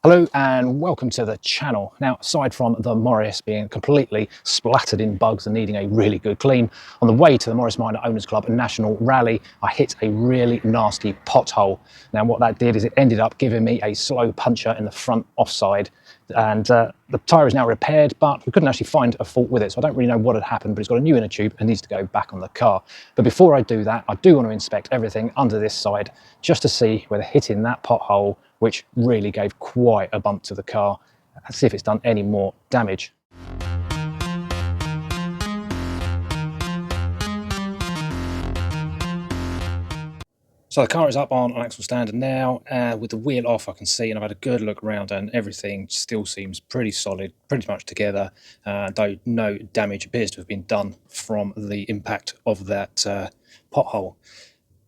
Hello and welcome to the channel. Now, aside from the Morris being completely splattered in bugs and needing a really good clean, on the way to the Morrisminor Owners Club National Rally, I hit a really nasty pothole. Now, what that did is it ended up giving me a slow puncture in the front offside, and the tyre is now repaired, but we couldn't actually find a fault with it, so I don't really know what had happened, but it's got a new inner tube and needs to go back on the car. But before I do that, I do want to inspect everything under this side just to see whether hitting that pothole, which really gave quite a bump to the car, and see if it's done any more damage. So the car is up on an axle stand now, with the wheel off I can see, and I've had a good look around and everything still seems pretty solid, pretty much together, though no damage appears to have been done from the impact of that pothole.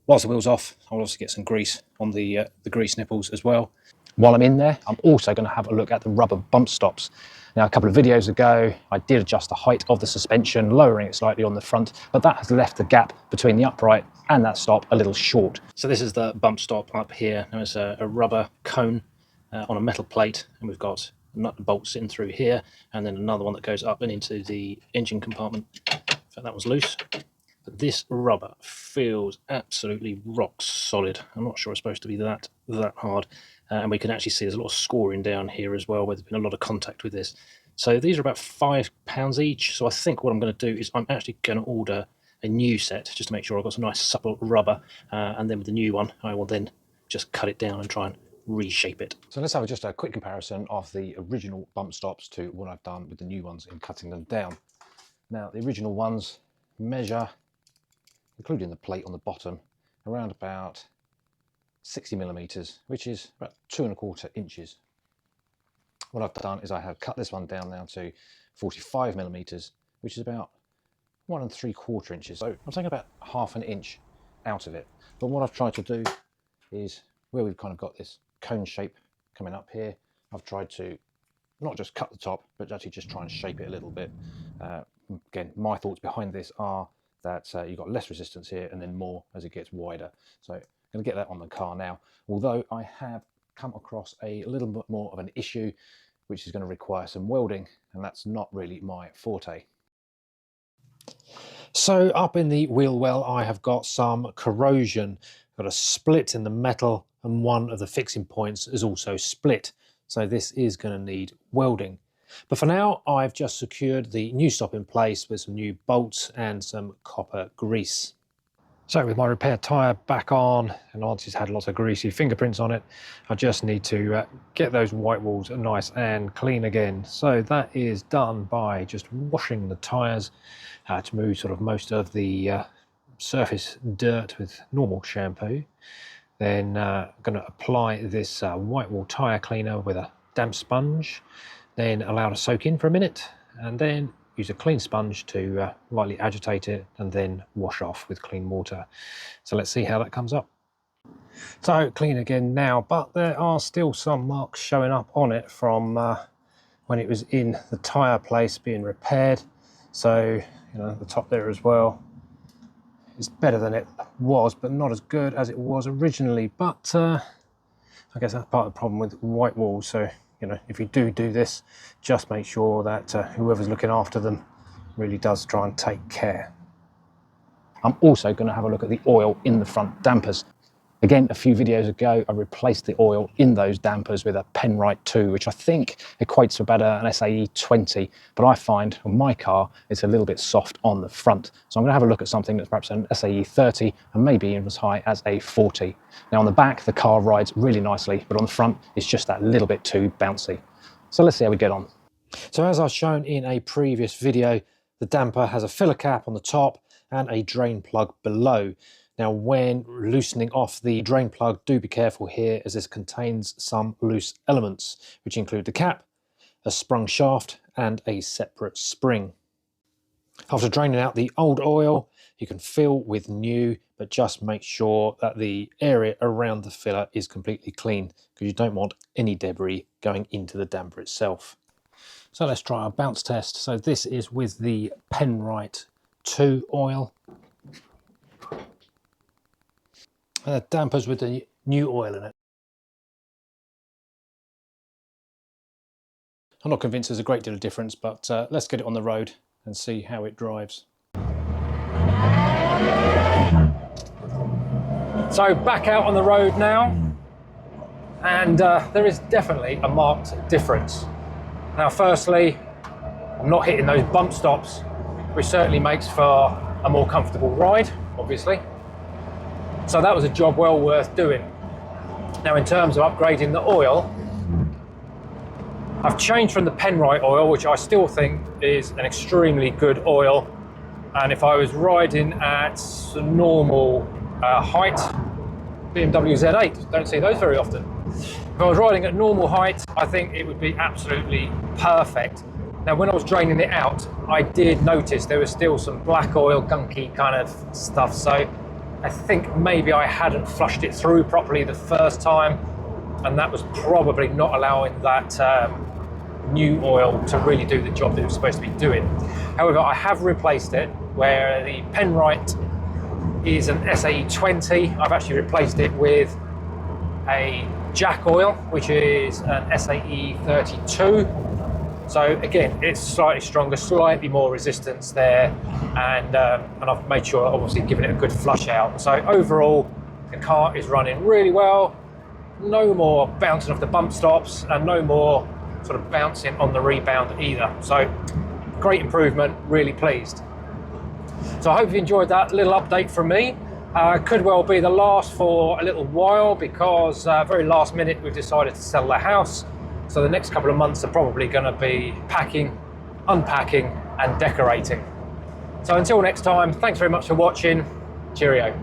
Whilst the wheel's off, I'll also get some grease on the grease nipples as well. While I'm in there, I'm also going to have a look at the rubber bump stops. Now, a couple of videos ago, I did adjust the height of the suspension, lowering it slightly on the front, but that has left the gap between the upright and that stop a little short. So this is the bump stop up here. Now it's a rubber cone on a metal plate, and we've got nut and bolts in through here, and then another one that goes up and into the engine compartment. So that was loose. But this rubber feels absolutely rock solid. I'm not sure it's supposed to be that hard. And we can actually see there's a lot of scoring down here as well, where there's been a lot of contact with this. So these are about £5 each. So I think what I'm going to do is I'm actually going to order a new set just to make sure I've got some nice supple rubber. And then with the new one, I will then just cut it down and try and reshape it. So let's have just a quick comparison of the original bump stops to what I've done with the new ones in cutting them down. Now, the original ones measure, including the plate on the bottom, around about 60mm, which is about 2¼ inches. What I've done is I have cut this one down now to 45mm, which is about 1¾ inches. So I'm taking about ½ an inch out of it. But what I've tried to do is, where we've kind of got this cone shape coming up here, I've tried to not just cut the top, but actually just try and shape it a little bit. Again, my thoughts behind this are that you've got less resistance here and then more as it gets wider. So I'm going to get that on the car now, although I have come across a little bit more of an issue which is going to require some welding, and that's not really my forte. So up in the wheel well, I have got some corrosion. Got a split in the metal, and one of the fixing points is also split, so this is going to need welding. But for now, I've just secured the new stop in place with some new bolts and some copper grease. So with my repair tyre back on, and once it's had lots of greasy fingerprints on it, I just need to get those white walls nice and clean again. So that is done by just washing the tyres to move sort of most of the surface dirt with normal shampoo. Then I'm going to apply this white wall tyre cleaner with a damp sponge, then allow it to soak in for a minute, and then use a clean sponge to lightly agitate it and then wash off with clean water. So let's see how that comes up. So clean again now, but there are still some marks showing up on it from when it was in the tyre place being repaired. So, you know, the top there as well is better than it was, but not as good as it was originally. But I guess that's part of the problem with white walls. So, you know, if you do this, just make sure that whoever's looking after them really does try and take care. I'm also going to have a look at the oil in the front dampers. Again, a few videos ago, I replaced the oil in those dampers with a Penrite 2, which I think equates to about an SAE 20, but I find on my car it's a little bit soft on the front. So I'm going to have a look at something that's perhaps an SAE 30 and maybe even as high as a 40. Now on the back, the car rides really nicely, but on the front, it's just that little bit too bouncy. So let's see how we get on. So as I've shown in a previous video, the damper has a filler cap on the top and a drain plug below. Now, when loosening off the drain plug, do be careful here, as this contains some loose elements, which include the cap, a sprung shaft, and a separate spring. After draining out the old oil, you can fill with new, but just make sure that the area around the filler is completely clean, because you don't want any debris going into the damper itself. So let's try our bounce test. So this is with the Penrite 2 oil. Dampers with the new oil in it. I'm not convinced there's a great deal of difference, but let's get it on the road and see how it drives. So back out on the road now, and there is definitely a marked difference. Now firstly, I'm not hitting those bump stops, which certainly makes for a more comfortable ride, obviously. So that was a job well worth doing. Now in terms of upgrading the oil, I've changed from the Penrite oil, which I still think is an extremely good oil. And if I was riding at normal height, BMW Z8, don't see those very often. If I was riding at normal height, I think it would be absolutely perfect. Now when I was draining it out, I did notice there was still some black oil, gunky kind of stuff. So I think maybe I hadn't flushed it through properly the first time, and that was probably not allowing that new oil to really do the job that it was supposed to be doing. However, I have replaced it, where the Penrite is an SAE 20. I've actually replaced it with a Jack oil, which is an SAE 32. So again, it's slightly stronger, slightly more resistance there, and I've made sure, obviously, giving it a good flush out. So overall, the car is running really well. No more bouncing off the bump stops, and no more sort of bouncing on the rebound either. So great improvement, really pleased. So I hope you enjoyed that little update from me. Could well be the last for a little while, because very last minute we've decided to sell the house. So the next couple of months are probably going to be packing, unpacking and decorating. So until next time, thanks very much for watching. Cheerio.